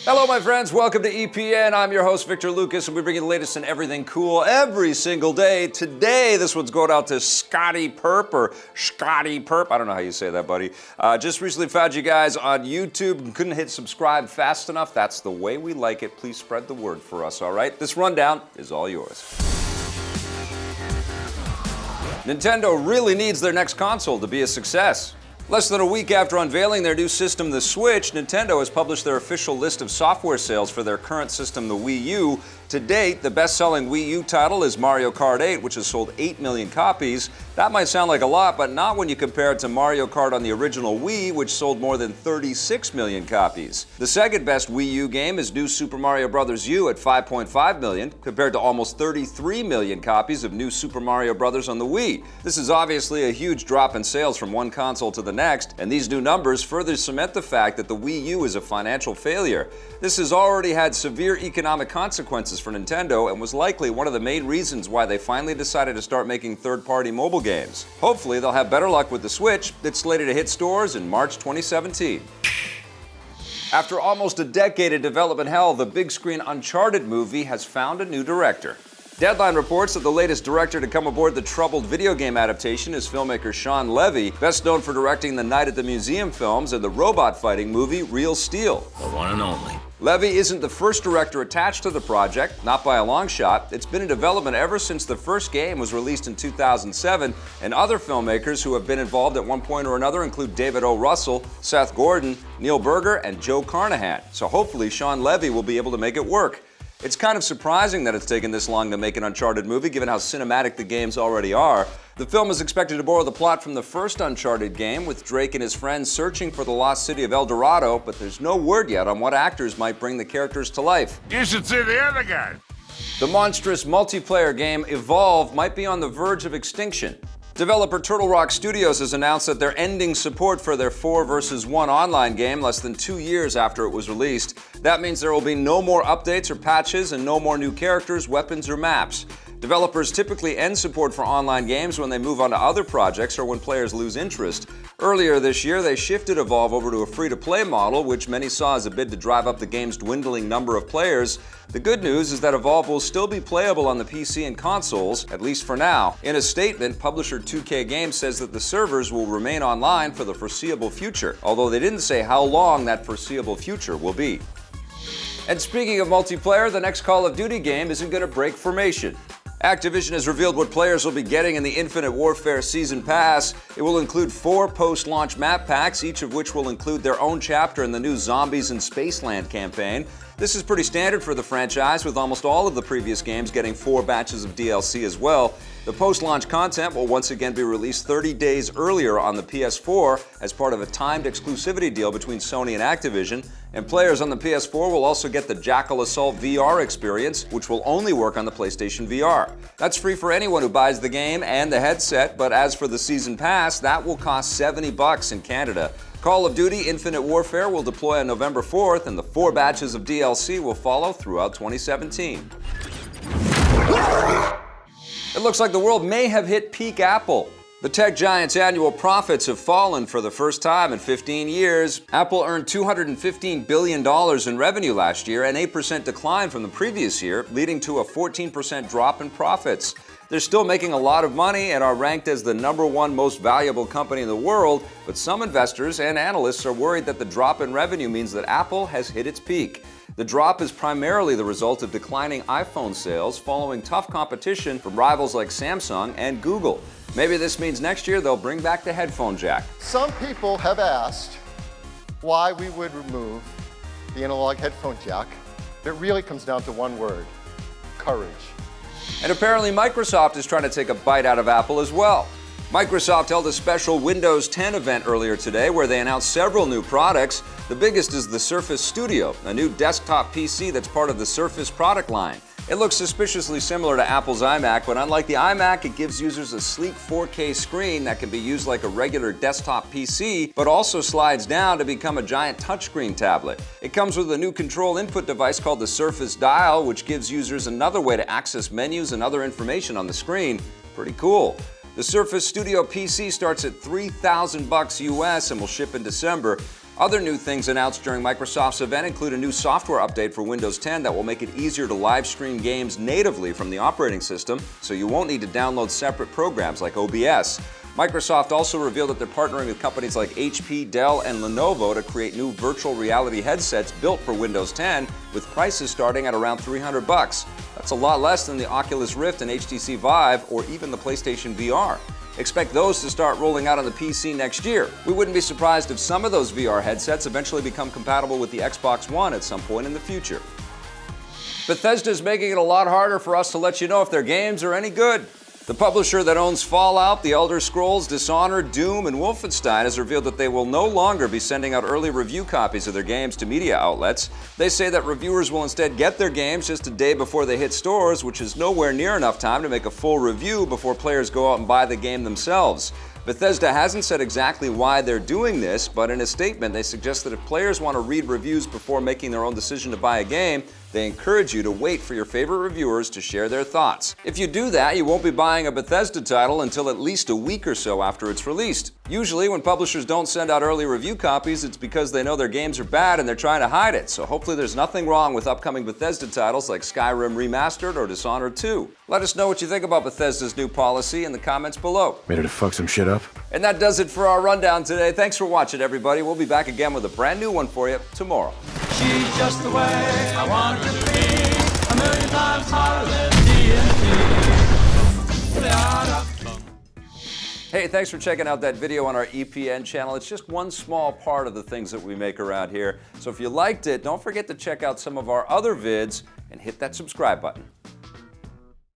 Hello, my friends. Welcome to EPN. I'm your host, Victor Lucas, and we bring you the latest in everything cool every single day. Today, this one's going out to Scotty Perp, or Scotty Perp. I don't know how you say that, buddy. Just recently found you guys on YouTube and couldn't hit subscribe fast enough. That's the way we like it. Please spread the word for us, all right? This rundown is all yours. Nintendo really needs their next console to be a success. Less than a week after unveiling their new system, the Switch, Nintendo has published their official list of software sales for their current system, the Wii U. To date, the best-selling Wii U title is Mario Kart 8, which has sold 8 million copies. That might sound like a lot, but not when you compare it to Mario Kart on the original Wii, which sold more than 36 million copies. The second best Wii U game is New Super Mario Bros. U at 5.5 million, compared to almost 33 million copies of New Super Mario Bros. On the Wii. This is obviously a huge drop in sales from one console to the next, and these new numbers further cement the fact that the Wii U is a financial failure. This has already had severe economic consequences for Nintendo and was likely one of the main reasons why they finally decided to start making third-party mobile games. Hopefully, they'll have better luck with the Switch. It's slated to hit stores in March 2017. After almost a decade of development hell, the big-screen Uncharted movie has found a new director. Deadline reports that the latest director to come aboard the troubled video game adaptation is filmmaker Shawn Levy, best known for directing the Night at the Museum films and the robot fighting movie Real Steel. The one and only. Levy isn't the first director attached to the project, not by a long shot. It's been in development ever since the first game was released in 2007, and other filmmakers who have been involved at one point or another include David O. Russell, Seth Gordon, Neil Berger, and Joe Carnahan. So hopefully Shawn Levy will be able to make it work. It's kind of surprising that it's taken this long to make an Uncharted movie, given how cinematic the games already are. The film is expected to borrow the plot from the first Uncharted game, with Drake and his friends searching for the lost city of El Dorado, but there's no word yet on what actors might bring the characters to life. You should see the other guy. The monstrous multiplayer game Evolve might be on the verge of extinction. Developer Turtle Rock Studios has announced that they're ending support for their 4 vs. 1 online game less than 2 years after it was released. That means there will be no more updates or patches and no more new characters, weapons, or maps. Developers typically end support for online games when they move on to other projects or when players lose interest. Earlier this year, they shifted Evolve over to a free-to-play model, which many saw as a bid to drive up the game's dwindling number of players. The good news is that Evolve will still be playable on the PC and consoles, at least for now. In a statement, publisher 2K Games says that the servers will remain online for the foreseeable future, although they didn't say how long that foreseeable future will be. And speaking of multiplayer, the next Call of Duty game isn't going to break formation. Activision has revealed what players will be getting in the Infinite Warfare Season Pass. It will include 4 post-launch map packs, each of which will include their own chapter in the new Zombies in Spaceland campaign. This is pretty standard for the franchise, with almost all of the previous games getting 4 batches of DLC as well. The post-launch content will once again be released 30 days earlier on the PS4 as part of a timed exclusivity deal between Sony and Activision, and players on the PS4 will also get the Jackal Assault VR experience, which will only work on the PlayStation VR. That's free for anyone who buys the game and the headset, but as for the Season Pass, that will cost $70 in Canada. Call of Duty Infinite Warfare will deploy on November 4th, and the 4 batches of DLC will follow throughout 2017. It looks like the world may have hit peak Apple. The tech giant's annual profits have fallen for the first time in 15 years. Apple earned $215 billion in revenue last year, an 8% decline from the previous year, leading to a 14% drop in profits. They're still making a lot of money and are ranked as the #1 most valuable company in the world, but some investors and analysts are worried that the drop in revenue means that Apple has hit its peak. The drop is primarily the result of declining iPhone sales following tough competition from rivals like Samsung and Google. Maybe this means next year they'll bring back the headphone jack. Some people have asked why we would remove the analog headphone jack. It really comes down to one word: courage. And apparently Microsoft is trying to take a bite out of Apple as well. Microsoft held a special Windows 10 event earlier today where they announced several new products. The biggest is the Surface Studio, a new desktop PC that's part of the Surface product line. It looks suspiciously similar to Apple's iMac, but unlike the iMac, it gives users a sleek 4K screen that can be used like a regular desktop PC, but also slides down to become a giant touchscreen tablet. It comes with a new control input device called the Surface Dial, which gives users another way to access menus and other information on the screen. Pretty cool. The Surface Studio PC starts at $3,000 US and will ship in December. Other new things announced during Microsoft's event include a new software update for Windows 10 that will make it easier to live stream games natively from the operating system, so you won't need to download separate programs like OBS. Microsoft also revealed that they're partnering with companies like HP, Dell, and Lenovo to create new virtual reality headsets built for Windows 10 with prices starting at around $300. That's a lot less than the Oculus Rift and HTC Vive or even the PlayStation VR. Expect those to start rolling out on the PC next year. We wouldn't be surprised if some of those VR headsets eventually become compatible with the Xbox One at some point in the future. Bethesda is making it a lot harder for us to let you know if their games are any good. The publisher that owns Fallout, The Elder Scrolls, Dishonored, Doom, and Wolfenstein has revealed that they will no longer be sending out early review copies of their games to media outlets. They say that reviewers will instead get their games just a day before they hit stores, which is nowhere near enough time to make a full review before players go out and buy the game themselves. Bethesda hasn't said exactly why they're doing this, but in a statement they suggest that if players want to read reviews before making their own decision to buy a game, they encourage you to wait for your favorite reviewers to share their thoughts. If you do that, you won't be buying a Bethesda title until at least a week or so after it's released. Usually when publishers don't send out early review copies, it's because they know their games are bad and they're trying to hide it, so hopefully there's nothing wrong with upcoming Bethesda titles like Skyrim Remastered or Dishonored 2. Let us know what you think about Bethesda's new policy in the comments below. Ready to fuck some shit up? And that does it for our rundown today. Thanks for watching, everybody. We'll be back again with a brand new one for you tomorrow. She's just the way I want her to be, a million times hotter than TNT. Hey, thanks for checking out that video on our EPN channel. It's just one small part of the things that we make around here. So if you liked it, don't forget to check out some of our other vids and hit that subscribe button.